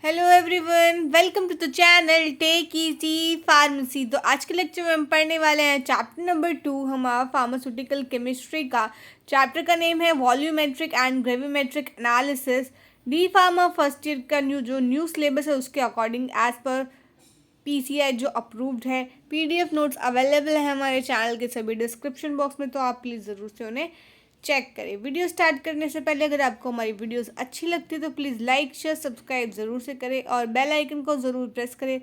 Hello everyone, welcome to the channel take easy pharmacy. तो आज के लेक्चर में हम पढ़ने वाले हैं चैप्टर नंबर 2 हमारा फार्मास्यूटिकल केमिस्ट्री का। चैप्टर का नेम है volumetric and gravimetric analysis. D pharma first year का न्यू सिलेबस है उसके अकॉर्डिंग एज पर पीसीआई जो अप्रूव्ड है। पीडीएफ नोट्स अवेलेबल है हमारे चैनल के सभी डिस्क्रिप्शन बॉक्स में, तो आप प्लीज़ ज़रूर से उन्हें चेक करें। वीडियो स्टार्ट करने से पहले अगर आपको हमारी वीडियोस अच्छी लगती है तो प्लीज़ लाइक शेयर सब्सक्राइब ज़रूर से करें और बेल आइकन को ज़रूर प्रेस करें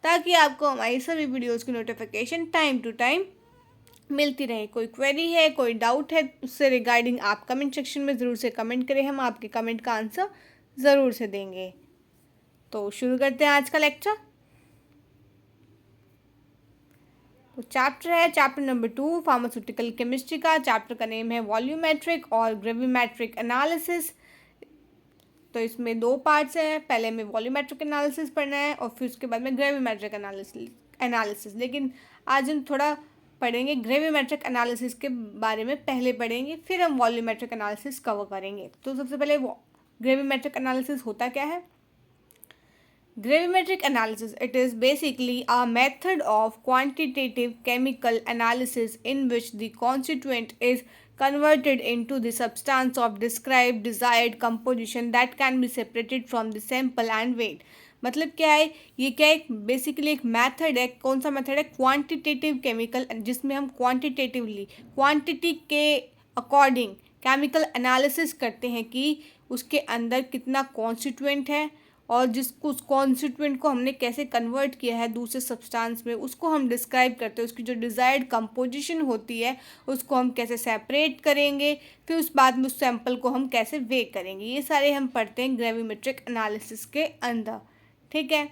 ताकि आपको हमारी सभी वीडियोस की नोटिफिकेशन टाइम टू टाइम मिलती रहे। कोई क्वेरी है, कोई डाउट है उससे रिगार्डिंग आप कमेंट सेक्शन में ज़रूर से कमेंट करें, हम आपके कमेंट का आंसर ज़रूर से देंगे। तो शुरू करते हैं आज का लेक्चर। तो चैप्टर है चैप्टर नंबर 2 फार्मास्यूटिकल केमिस्ट्री का। चैप्टर का नेम है वॉल्यूमेट्रिक और ग्रेविमेट्रिक एनालिसिस। तो इसमें दो पार्ट्स हैं, पहले में वॉल्यूमेट्रिक एनालिसिस पढ़ना है और फिर उसके बाद में ग्रेविमेट्रिक एनालिसिस। लेकिन आज हम थोड़ा पढ़ेंगे ग्रेविमेट्रिक एनालिसिस के बारे में, पहले पढ़ेंगे फिर हम वॉल्यूमेट्रिक एनालिसिस कवर करेंगे। तो सबसे पहले ग्रेविमेट्रिक एनालिसिस होता क्या है? Gravimetric analysis, it is basically a method of quantitative chemical analysis in which the constituent is converted into the substance of described desired composition that can be separated from the sample and weighed। मतलब क्या है ये? क्या एक basically एक method है। कौन सा मेथड है? क्वांटिटेटिव केमिकल, जिसमें हम क्वांटिटेटिवली क्वांटिटी के अकॉर्डिंग केमिकल एनालिसिस करते हैं कि उसके अंदर कितना कॉन्स्टिट्यूएंट है और जिसको उस कॉन्स्टिट्यूएंट को हमने कैसे कन्वर्ट किया है दूसरे सब्सटेंस में, उसको हम डिस्क्राइब करते हैं। उसकी जो डिज़ायर्ड कंपोजिशन होती है उसको हम कैसे सेपरेट करेंगे, फिर उस बाद में उस सैंपल को हम कैसे वे करेंगे, ये सारे हम पढ़ते हैं ग्रेविमेट्रिक एनालिसिस के अंदर। ठीक है,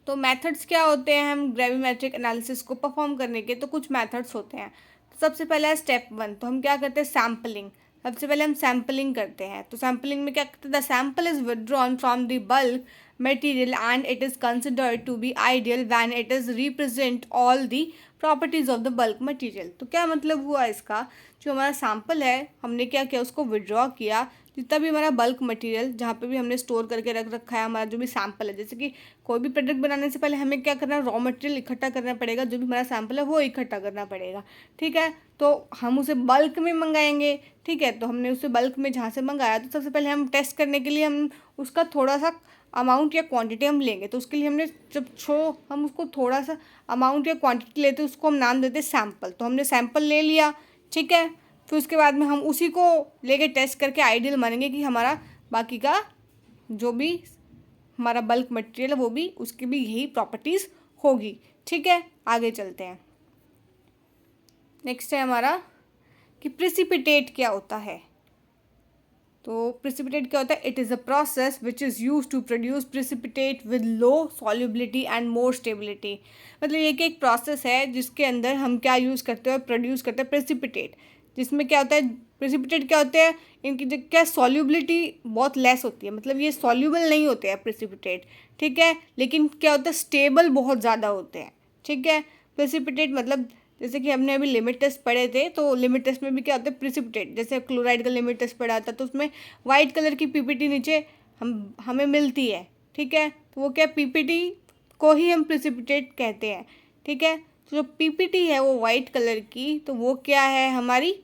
तो मेथड्स क्या होते हैं हम ग्रेविमेट्रिक एनालिसिस को परफॉर्म करने के? तो कुछ मेथड्स होते हैं। सबसे पहला है स्टेप 1। तो हम क्या करते हैं? सैम्पलिंग। सबसे पहले हम सैम्पलिंग करते हैं। तो सैम्पलिंग में क्या करते हैं? The sample is withdrawn from the bulk material and it is considered to be ideal when it is represent all the properties of the bulk material. तो क्या मतलब हुआ इसका? जो हमारा सैम्पल है हमने क्या किया, उसको विड्रॉ किया। जितना भी हमारा बल्क मटेरियल जहाँ पे भी हमने स्टोर करके रख रखा है, हमारा जो भी सैम्पल है, जैसे कि कोई भी प्रोडक्ट बनाने से पहले हमें क्या करना है? रॉ मटेरियल इकट्ठा करना पड़ेगा। जो भी हमारा सैम्पल है वो इकट्ठा करना पड़ेगा। ठीक है, तो हम उसे बल्क में मंगाएंगे। ठीक है, तो हमने उसे बल्क में जहाँ से मंगाया तो सबसे पहले हम टेस्ट करने के लिए हम उसका थोड़ा सा अमाउंट या क्वांटिटी हम लेंगे। तो उसके लिए हमने हम उसको थोड़ा सा अमाउंट या क्वांटिटी लेते हैं, उसको हम नाम देते हैं सैम्पल। तो हमने सैम्पल ले लिया। ठीक है, फिर उसके बाद में हम उसी को लेके टेस्ट करके आइडियल मानेंगे कि हमारा बाकी का जो भी हमारा बल्क मटेरियल है वो भी उसकी भी यही प्रॉपर्टीज़ होगी। ठीक है, आगे चलते हैं। नेक्स्ट है हमारा कि प्रेसिपिटेट क्या होता है। तो प्रेसिपिटेट क्या होता है? It is a process which is use to produce precipitate with low solubility and more stability. मतलब ये कि एक प्रोसेस है जिसके अंदर हम क्या यूज़ करते हैं? प्रोड्यूस करते हैं प्रेसिपिटेट, जिसमें क्या होता है? प्रेसिपिटेट क्या होते हैं? इनकी जो क्या सॉल्युबिलिटी बहुत लेस होती है, मतलब ये सॉल्युबल नहीं होते हैं प्रेसिपिटेट। ठीक है, लेकिन क्या होता है? स्टेबल बहुत ज़्यादा होते हैं। ठीक है, प्रेसिपिटेट मतलब जैसे कि हमने अभी लिमिट टेस्ट पढ़े थे, तो लिमिट टेस्ट में भी क्या होता है? प्रेसिपिटेट। जैसे क्लोराइड का लिमिट टेस्ट पढ़ा था तो उसमें वाइट कलर की पीपीटी नीचे हमें मिलती है। ठीक है, तो वो क्या पीपीटी को ही हम प्रेसिपिटेट कहते हैं। ठीक है, तो जो पीपीटी है वो वाइट कलर की, तो वो क्या है? हमारी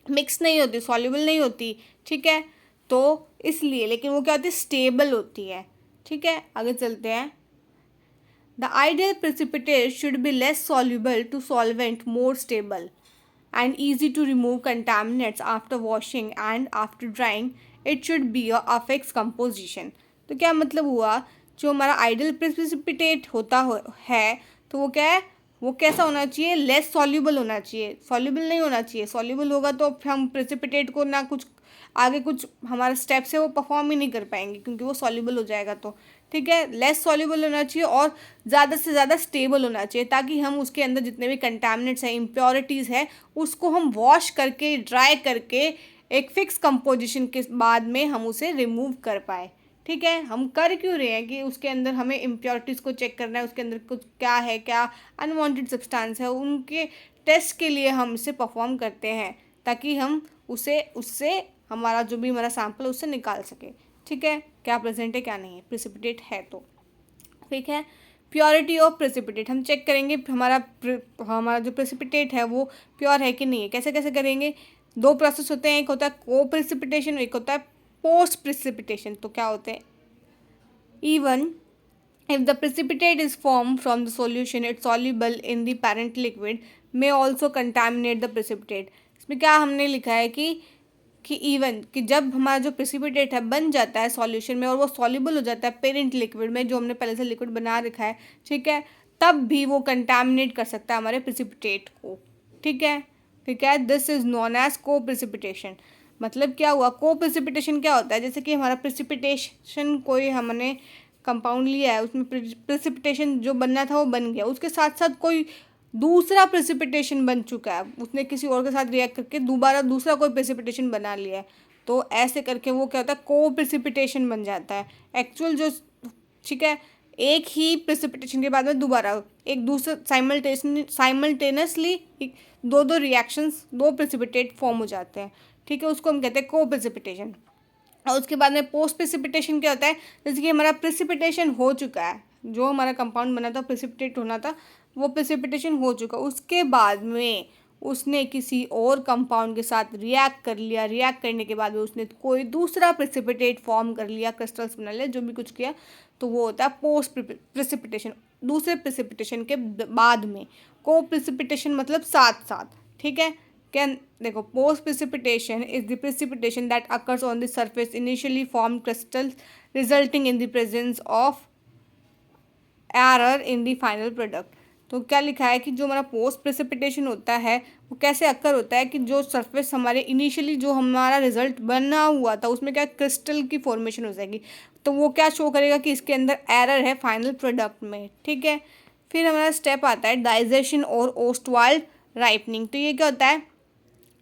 मिक्स नहीं होती, सॉल्युबल नहीं होती। ठीक है, तो इसलिए, लेकिन वो क्या होती है? स्टेबल होती है। ठीक है, आगे चलते हैं। The ideal precipitate should be less soluble to solvent, more stable and easy to remove contaminants after washing and after drying. It should be a fixed composition। तो क्या मतलब हुआ? जो हमारा आइडियल प्रेसिपिटेट है तो वो क्या है? वो कैसा होना चाहिए? लेस सॉल्युबल होना चाहिए, सॉल्युबल नहीं होना चाहिए। सॉल्युबल होगा तो हम प्रेसिपिटेट को ना कुछ आगे कुछ हमारा स्टेप्स है वो परफॉर्म ही नहीं कर पाएंगे क्योंकि वो सॉल्युबल हो जाएगा। तो ठीक है, लेस सॉल्युबल होना चाहिए और ज़्यादा से ज़्यादा स्टेबल होना चाहिए ताकि हम उसके अंदर जितने भी कंटामिनेंट्स हैं, इम्प्योरिटीज़ है, उसको हम वॉश करके ड्राई करके एक फिक्स कंपोजिशन के बाद में हम उसे रिमूव कर पाए। ठीक है, हम कर क्यों रहे हैं कि उसके अंदर हमें इम्प्योरिटीज़ को चेक करना है, उसके अंदर कुछ क्या है, क्या अनवांटेड सब्सटेंस है, उनके टेस्ट के लिए हम इसे परफॉर्म करते हैं ताकि हम उससे हमारा जो भी हमारा सैंपल उससे निकाल सके। ठीक है, क्या प्रेजेंट है क्या नहीं है, प्रेसिपिटेट है तो। ठीक है, प्योरिटी ऑफ प्रेसिपिटेट हम चेक करेंगे हमारा जो प्रेसिपिटेट है वो प्योर है कि नहीं है। कैसे कैसे करेंगे, दो प्रोसेस होते हैं, एक होता है को प्रेसिपिटेशन, एक होता है पोस्ट प्रेसिपिटेशन। तो क्या होते हैं, even if the precipitate is formed from the solution it's soluble in the parent liquid may also contaminate the precipitate। इसमें क्या हमने लिखा है कि इवन कि जब हमारा जो प्रेसिपिटेट है बन जाता है सॉल्यूशन में और वो सॉल्युबल हो जाता है पेरेंट लिक्विड में, जो हमने पहले से लिक्विड बना रखा है, ठीक है, तब भी वो कंटामिनेट कर सकता है हमारे प्रेसिपिटेट को। ठीक है, दिस इज नॉन एज को प्रेसिपिटेशन। मतलब क्या हुआ, को प्रेसिपिटेशन क्या होता है, जैसे कि हमारा प्रेसिपिटेशन कोई हमने कंपाउंड लिया है, उसमें प्रेसिपिटेशन जो बनना था वो बन गया, उसके साथ साथ कोई दूसरा प्रेसिपिटेशन बन चुका है, उसने किसी और के साथ रिएक्ट करके दोबारा दूसरा कोई प्रेसिपिटेशन बना लिया है, तो ऐसे करके वो क्या होता है, को प्रेसिपिटेशन बन जाता है। एक्चुअल जो, ठीक है, एक ही प्रेसिपिटेशन के बाद में दोबारा एक दूसरे साइमल्टेनियसली दो रिएक्शंस, दो प्रेसिपिटेट फॉर्म हो जाते हैं। ठीक है, उसको हम कहते हैं को प्रेसिपिटेशन। और उसके बाद में पोस्ट प्रेसिपिटेशन क्या होता है, जैसे कि हमारा प्रेसिपिटेशन हो चुका है, जो हमारा कंपाउंड बना था प्रेसिपिटेट होना था वो प्रेसिपिटेशन हो चुका, उसके बाद में उसने किसी और कंपाउंड के साथ रिएक्ट कर लिया, रिएक्ट करने के बाद में उसने कोई दूसरा प्रेसिपिटेट फॉर्म कर लिया, क्रिस्टल्स बना लिया, जो भी कुछ किया, तो वो होता है पोस्ट प्रेसिपिटेशन, दूसरे प्रेसिपिटेशन के बाद में। को प्रेसिपिटेशन मतलब साथ साथ। ठीक है, कैन देखो, post precipitation is the precipitation that occurs on the surface initially form crystals resulting in the presence of error in the final product. तो क्या लिखा है कि जो हमारा पोस्ट प्रेसिपिटेशन होता है वो कैसे अक्कर होता है कि जो सरफेस हमारे इनिशियली जो हमारा रिजल्ट बना हुआ था उसमें क्या क्रिस्टल की फॉर्मेशन हो जाएगी, तो वो क्या शो करेगा कि इसके अंदर एरर है फाइनल प्रोडक्ट में। ठीक है, फिर हमारा स्टेप आता है डाइजेशन और ओस्टवाल्ड राइपनिंग। तो ये क्या होता है,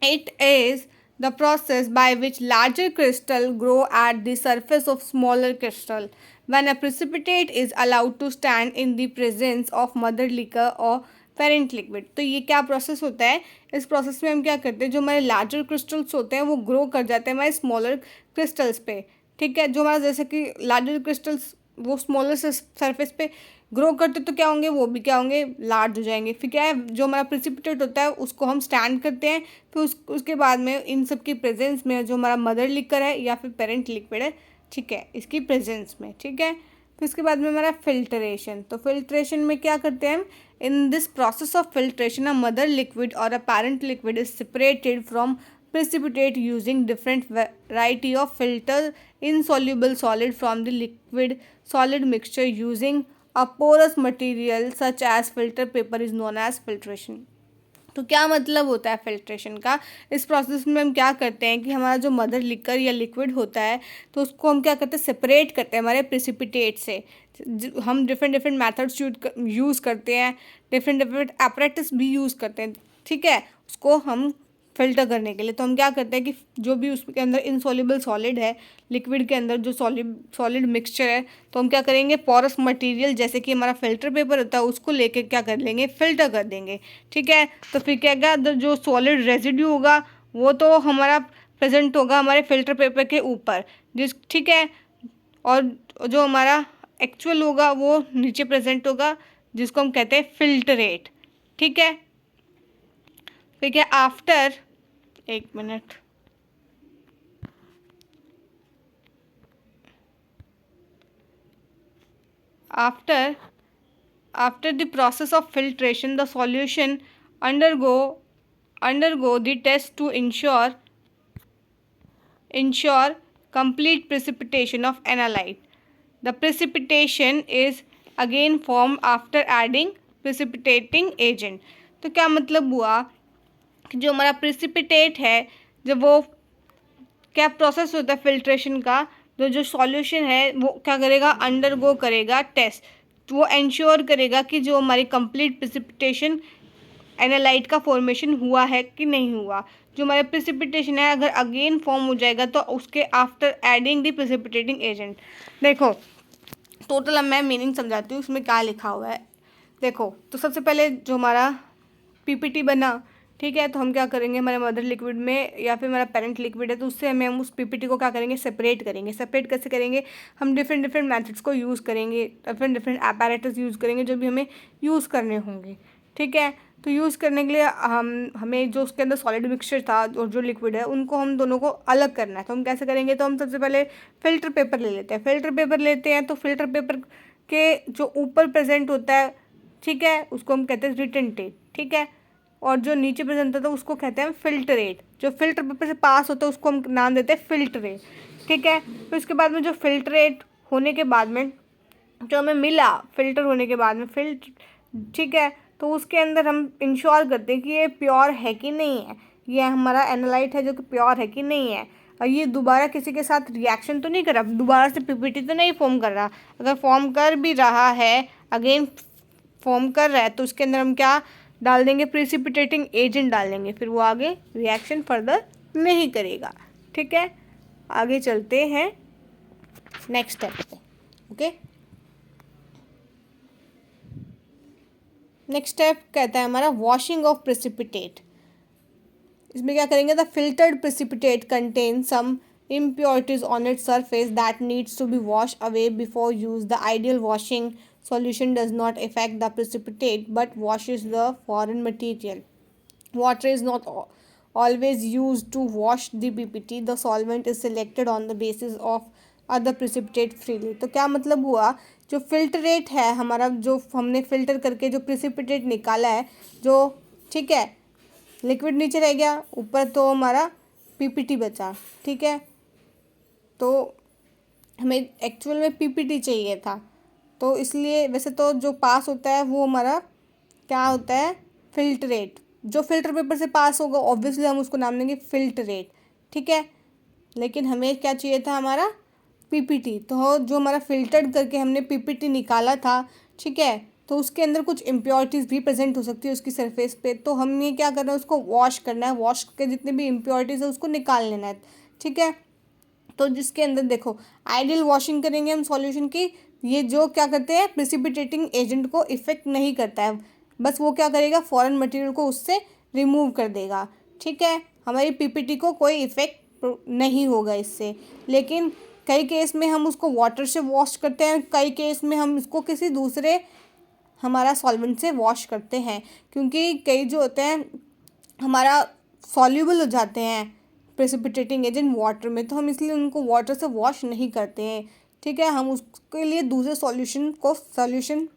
it is the process by which larger crystal grow at the surface of smaller crystal when a precipitate is allowed to stand in the presence of mother liquor or parent liquid। तो ये क्या process होता है, इस process में हम क्या करते हैं, जो हमारे लार्जर क्रिस्टल्स होते हैं वो ग्रो कर जाते हैं हमारे स्मॉलर क्रिस्टल्स पे। ठीक है, जो हमारा जैसे कि लार्जर क्रिस्टल्स वो स्मॉलर सरफेस पे ग्रो करते तो क्या होंगे, वो भी क्या होंगे, लार्ज हो जाएंगे। फिर क्या है, जो हमारा प्रेसिपिटेट होता है उसको हम स्टैंड करते हैं, फिर उसके बाद में इन सब की प्रेजेंस में जो हमारा मदर लिक्विड है या फिर पेरेंट लिक्विड है, ठीक है, इसकी प्रेजेंस में। ठीक है, फिर उसके बाद में हमारा फिल्ट्रेशन। तो फिल्ट्रेशन में क्या करते हैं हम, in this process of filtration a mother liquid और a parent liquid is separated from precipitate using different variety of filter insoluble solid from the liquid solid mixture using a porous material such as filter paper is known as filtration। तो क्या मतलब होता है filtration का, इस process में हम क्या करते हैं कि हमारा जो मदर लिक्विड या लिक्विड होता है तो उसको हम क्या करते हैं, सेपरेट करते हैं हमारे प्रेसिपिटेट से। हम डिफरेंट मेथड्स यूज़ करते हैं, डिफरेंट एपरेटस भी यूज़ करते हैं। ठीक है, उसको हम फिल्टर करने के लिए तो हम क्या करते हैं कि जो भी उसके अंदर इनसॉल्युबल सॉलिड है, लिक्विड के अंदर जो सॉलिड मिक्सचर है, तो हम क्या करेंगे, पोरस मटेरियल जैसे कि हमारा फिल्टर पेपर होता है उसको लेके क्या कर लेंगे, फिल्टर कर देंगे। ठीक है, तो फिर क्या होगा, जो सॉलिड रेजिड्यू होगा वो तो हमारा प्रेजेंट होगा हमारे फिल्टर पेपर के ऊपर, ठीक है, और जो हमारा एक्चुअल होगा वो नीचे प्रेजेंट होगा, जिसको हम कहते हैं फिल्टरेट। ठीक है, फिर क्या, आफ्टर, एक minute, after the process of filtration the solution undergo the test to ensure complete precipitation of analyte। The precipitation is again formed after adding precipitating agent। तो क्या मतलब हुआ कि जो हमारा प्रेसिपिटेट है, जब वो क्या प्रोसेस होता है फिल्ट्रेशन का, तो जो सॉल्यूशन है वो क्या करेगा, अंडरगो करेगा टेस्ट, तो वो इंश्योर करेगा कि जो हमारी कंप्लीट प्रेसिपिटेशन एनालाइट का फॉर्मेशन हुआ है कि नहीं हुआ। जो हमारा प्रेसिपिटेशन है अगर अगेन फॉर्म हो जाएगा तो उसके after adding the precipitating agent. देखो टोटल अब मैं मीनिंग समझाती हूँ उसमें क्या लिखा हुआ है। देखो, तो सबसे पहले जो हमारा पीपीटी बना, ठीक है। तो हम क्या करेंगे, हमारे मदर लिक्विड में या फिर हमारा पेरेंट लिक्विड है तो उससे हम उस पीपीटी को क्या करेंगे, सेपरेट करेंगे। सेपरेट कैसे करेंगे, हम डिफरेंट डिफरेंट मेथड्स को यूज़ करेंगे, डिफरेंट डिफरेंट apparatus यूज़ करेंगे जो भी हमें यूज़ करने होंगे। ठीक है। तो यूज़ करने के लिए हमें जो उसके अंदर सॉलिड मिक्सचर था और जो लिक्विड है उनको हम दोनों को अलग करना है। तो हम कैसे करेंगे, तो हम सबसे पहले फ़िल्टर पेपर ले लेते हैं। फ़िल्टर पेपर लेते हैं तो फ़िल्टर पेपर के जो ऊपर प्रेजेंट होता है, ठीक है, उसको हम कहते हैं रिटेंटेड। ठीक है। और जो नीचे प्रेजेंट होता है उसको कहते हैं फिल्टरेट। जो फिल्टर पेपर से पास होता है उसको हम नाम देते हैं फिल्टरेट। ठीक है। फिर उसके बाद में जो फिल्टरेट होने के बाद में जो हमें मिला, फिल्टर होने के बाद में ठीक है, तो उसके अंदर हम इंश्योर करते हैं कि ये प्योर है कि नहीं है, ये हमारा एनालाइट है जो कि प्योर है कि नहीं है, और ये दोबारा किसी के साथ रिएक्शन तो नहीं कर रहा, दोबारा से पीपीटी तो नहीं फॉर्म कर रहा। अगर फॉर्म कर भी रहा है, अगेन फॉर्म कर रहा है, तो उसके अंदर हम क्या डाल देंगे, प्रिसिपिटेटिंग एजेंट डाल देंगे, फिर वो आगे रिएक्शन फर्दर नहीं करेगा। ठीक है। आगे चलते हैं नेक्स्ट स्टेप पे। ओके, नेक्स्ट स्टेप कहता है हमारा वॉशिंग ऑफ प्रेसिपिटेट। इसमें क्या करेंगे, the filtered precipitate contain some impurities on its surface that needs to be washed away before use. The ideal washing solution does not affect the precipitate but washes the foreign material. Water is not always used to wash the PPT. The solvent is selected on the basis of other precipitate freely. तो क्या मतलब हुआ, जो filtrate है हमारा, जो हमने filter करके जो प्रेसिपिटेट निकाला है, जो ठीक है, लिक्विड नीचे रह गया, ऊपर तो हमारा पीपीटी बचा। ठीक है। तो हमें एक्चुअल में पीपीटी चाहिए था, तो इसलिए वैसे तो जो पास होता है वो हमारा क्या होता है, फिल्टरेट। जो फिल्टर पेपर से पास होगा ऑब्वियसली हम उसको नाम देंगे फिल्टरेट। ठीक है। लेकिन हमें क्या चाहिए था, हमारा पीपीटी। तो जो हमारा फिल्टर्ड करके हमने पीपीटी निकाला था, ठीक है, तो उसके अंदर कुछ इम्प्योरिटीज़ भी प्रेजेंट हो सकती है उसकी सरफेस पे। तो हमें क्या करना है, उसको वॉश करना है, वॉश के जितने भी इम्प्योरिटीज़ है उसको निकाल लेना है। ठीक है। तो जिसके अंदर देखो, आइडियल वॉशिंग करेंगे हम सॉल्यूशन की, ये जो क्या करते हैं, प्रिसिपिटेटिंग एजेंट को इफेक्ट नहीं करता है, बस वो क्या करेगा, फॉरेन मटेरियल को उससे रिमूव कर देगा। ठीक है। हमारी पीपीटी को कोई इफेक्ट नहीं होगा इससे। लेकिन कई केस में हम उसको वाटर से वॉश करते हैं, कई केस में हम इसको किसी दूसरे हमारा सॉल्वेंट से वॉश करते हैं, क्योंकि कई जो होते हैं हमारा सॉल्यूबल हो जाते हैं प्रेसिपिटेटिंग एजेंट वाटर में, तो हम इसलिए उनको वाटर से वॉश नहीं करते हैं। ठीक है। हम उसके लिए दूसरे सॉल्यूशन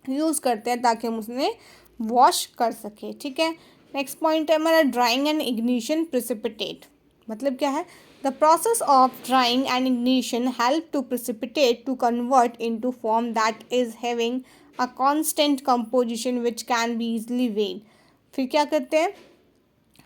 यूज़ करते हैं ताकि हम उसमें वॉश कर सकें। ठीक है। नेक्स्ट पॉइंट है हमारा ड्राइंग एंड इग्निशन प्रेसिपिटेट। मतलब क्या है, the process of drying and ignition help to precipitate to convert into form that is having a constant composition which can be easily weighed. फिर क्या करते हैं,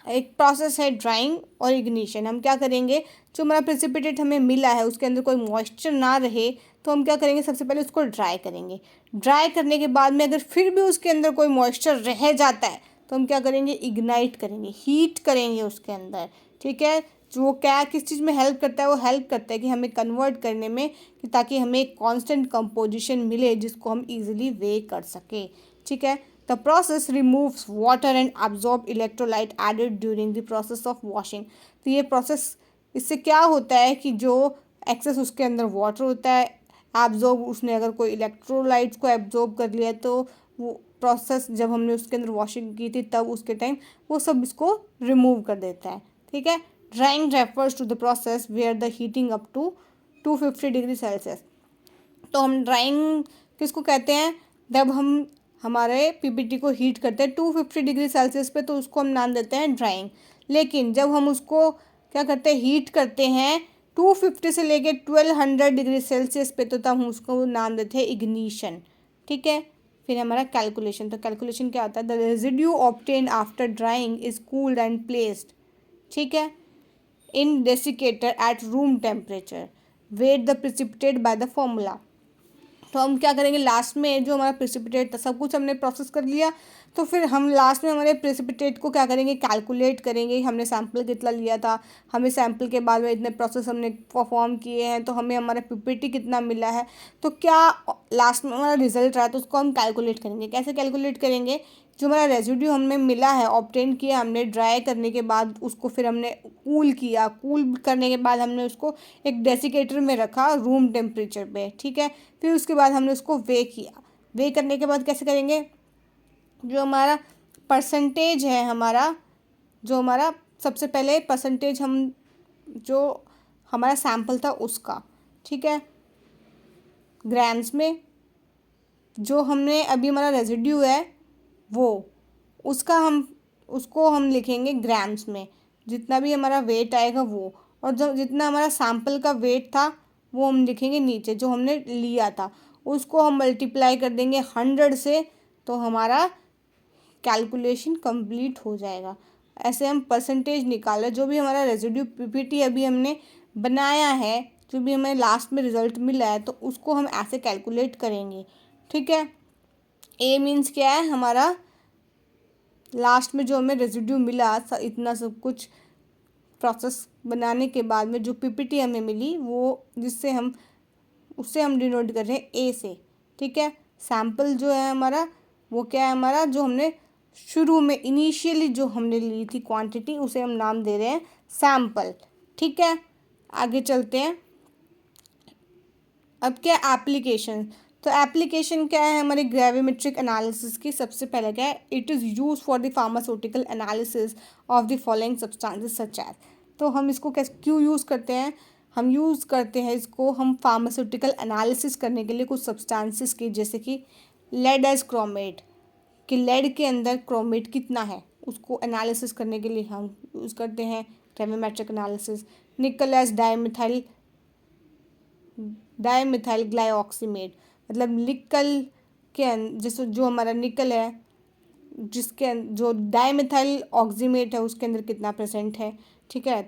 एक प्रोसेस है ड्राइंग और इग्निशन। हम क्या करेंगे, जो हमारा प्रेसिपिटेट हमें मिला है उसके अंदर कोई मॉइस्चर ना रहे, तो हम क्या करेंगे, सबसे पहले उसको ड्राई करेंगे। ड्राई करने के बाद में अगर फिर भी उसके अंदर कोई मॉइस्चर रह जाता है तो हम क्या करेंगे, इग्नाइट करेंगे, हीट करेंगे उसके अंदर। ठीक है। जो वो क्या किस चीज़ में हेल्प करता है, वो हेल्प करता है कि हमें कन्वर्ट करने में, कि ताकि हमें एक कॉन्स्टेंट कंपोजिशन मिले जिसको हम ईजिली वे कर सके। ठीक है। The process removes water and absorb electrolyte added during the process of washing. तो ये प्रोसेस, इससे क्या होता है कि जो एक्सेस उसके अंदर वाटर होता है, एब्जॉर्ब, उसने अगर कोई इलेक्ट्रोलाइट्स को एब्जॉर्ब कर लिया, तो वो प्रोसेस जब हमने उसके अंदर वॉशिंग की थी तब उसके टाइम वो सब इसको रिमूव कर देता है। ठीक है। Drying refers to the process where the heating up to 250 degree Celsius. तो हम ड्राइंग किसको कहते हैं, जब हम हमारे पीपीटी को हीट करते हैं 250 डिग्री सेल्सियस पे, तो उसको हम नाम देते हैं ड्राइंग। लेकिन जब हम उसको क्या करते हैं, हीट करते हैं 250 से लेके 1200 डिग्री सेल्सियस पे, तो तब हम उसको नाम देते हैं इग्निशन। ठीक है। फिर हमारा कैलकुलेशन। तो कैलकुलेशन क्या होता है, the residue obtain after drying is cooled and placed, ठीक है, in desiccator at room temperature, weigh the precipitate by the formula. तो हम क्या करेंगे, लास्ट में जो हमारा प्रेसिपिटेट था सब कुछ हमने प्रोसेस कर लिया, तो फिर हम लास्ट में हमारे प्रेसिपिटेट को क्या करेंगे, कैलकुलेट करेंगे, हमने सैंपल कितना लिया था, हमें सैंपल के बाद में इतने प्रोसेस हमने परफॉर्म किए हैं, तो हमें हमारा पीपीटी कितना मिला है, तो क्या लास्ट में हमारा रिजल्ट रहा, तो उसको हम कैलकुलेट करेंगे। कैसे कैलकुलेट करेंगे जो हमारा रेजिड्यू हमें मिला है, ऑब्टेन किया हमने ड्राई करने के बाद, उसको फिर हमने कूल किया, कूल करने के बाद हमने उसको एक डेसिकेटर में रखा रूम टेम्परेचर पे, ठीक है। फिर उसके बाद हमने उसको वे किया। वे करने के बाद कैसे करेंगे, जो हमारा परसेंटेज है हमारा, जो हमारा सबसे पहले परसेंटेज हम, जो हमारा सैम्पल था उसका, ठीक है, ग्राम्स में, जो हमने अभी हमारा रेजिड्यू है वो, उसको हम लिखेंगे ग्राम्स में, जितना भी हमारा वेट आएगा वो, और जो जितना हमारा सैम्पल का वेट था वो हम लिखेंगे नीचे, जो हमने लिया था उसको हम मल्टीप्लाई कर देंगे 100 से, तो हमारा कैलकुलेशन कंप्लीट हो जाएगा। ऐसे हम परसेंटेज निकाला, जो भी हमारा रेजिड्यू पीपीटी अभी हमने बनाया है, जो भी हमें लास्ट में रिजल्ट मिला है, तो उसको हम ऐसे कैलकुलेट करेंगे, ठीक है। ए मीन्स क्या है, हमारा लास्ट में जो हमें रेजिड्यू मिला, इतना सब कुछ प्रोसेस बनाने के बाद में जो पीपीटी हमें मिली, वो जिससे हम उससे हम डिनोट कर रहे हैं ए से, ठीक है। सैम्पल जो है हमारा, वो क्या है हमारा, जो हमने शुरू में इनिशियली जो हमने ली थी क्वांटिटी, उसे हम नाम दे रहे हैं सैम्पल, ठीक है। आगे चलते हैं। अब क्या एप्लीकेशन, तो एप्लीकेशन क्या है हमारी ग्रेविमेट्रिक एनालिसिस की, सबसे पहले क्या है, it is use for the pharmaceutical analysis of the following substances such as. तो हम इसको कैसे क्यों यूज़ करते हैं, हम यूज़ करते हैं इसको हम फार्मास्यूटिकल एनालिसिस करने के लिए कुछ सब्सटेंसेस की, जैसे कि लेड एज क्रोमेट, कि लेड के अंदर क्रोमेट कितना है, उसको एनालिसिस करने के लिए हम यूज़ करते हैं ग्रेविमेट्रिक एनालिसिस। निकल एज डाईमिथाइल ग्लाइऑक्सीमेट, मतलब निकल के जैसे जो हमारा निकल है, जो डाईमिथाइल ऑक्सीमेट है उसके अंदर कितना प्रेजेंट है, ठीक है।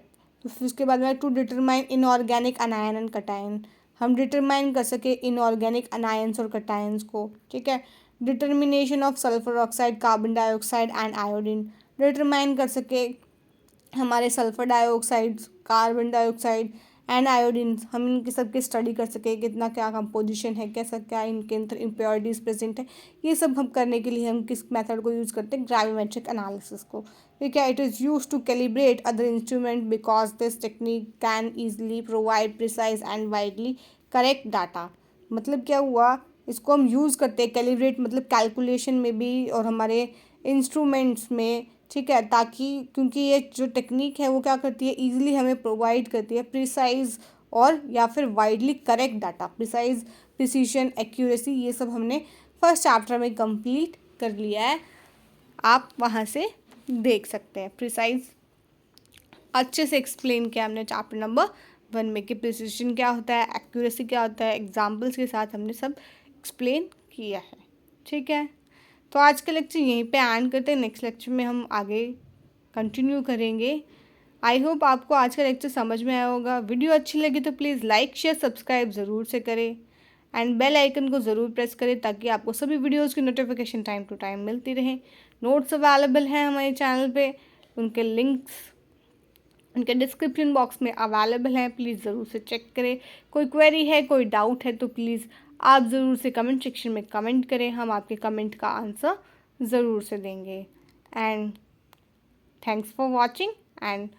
तो फिर उसके बाद में to determine inorganic anion and cation, हम डिटरमाइन कर सके इनऑर्गेनिक अनायंस और कटायंस को, ठीक है। Determination of sulphur oxide, carbon dioxide and iodine, determine कर सके हमारे sulphur dioxide, carbon dioxide and iodine, हम इनके सबके स्टडी कर सके, कितना क्या कंपोजिशन है, कैसा क्या इनके अंदर इम्प्योरिटीज प्रेजेंट है। ये सब हम करने के लिए हम किस मेथड को यूज़ करते हैं, ग्रेविमेट्रिक एनालिसिस को, ठीक है। It is use to calibrate other instrument because this technique can easily provide precise and widely correct data. मतलब क्या हुआ, इसको हम यूज़ करते हैं कैलिब्रेट, मतलब कैलकुलेशन में भी और हमारे इंस्ट्रूमेंट्स में, ठीक है, ताकि क्योंकि ये जो टेक्निक है वो क्या करती है, इजीली हमें प्रोवाइड करती है प्रिसाइज और या फिर widely correct data. Precise, precision, accuracy, ये सब हमने फर्स्ट चैप्टर में कंप्लीट कर लिया है, आप वहाँ से देख सकते हैं। प्रिसाइज अच्छे से एक्सप्लेन किया हमने चैप्टर नंबर 1 में, कि प्रिसीशन क्या होता है, एक्यूरेसी क्या होता है, एग्जाम्पल्स के साथ हमने सब एक्सप्लेन किया है, ठीक है। तो आज का लेक्चर यहीं पे एंड करते हैं, नेक्स्ट लेक्चर में हम आगे कंटिन्यू करेंगे। आई होप आपको आज का लेक्चर समझ में आया होगा। वीडियो अच्छी लगी तो प्लीज़ लाइक शेयर सब्सक्राइब ज़रूर से करें एंड बेल आइकन को ज़रूर प्रेस करें, ताकि आपको सभी वीडियोज़ की नोटिफिकेशन टाइम टू टाइम मिलती रहे। नोट्स अवेलेबल हैं हमारे चैनल पे, उनके लिंक्स उनके डिस्क्रिप्शन बॉक्स में अवेलेबल हैं, प्लीज़ ज़रूर से चेक करें। कोई क्वेरी है, कोई डाउट है तो प्लीज़ आप ज़रूर से कमेंट सेक्शन में कमेंट करें, हम आपके कमेंट का आंसर ज़रूर से देंगे। And thanks for watching and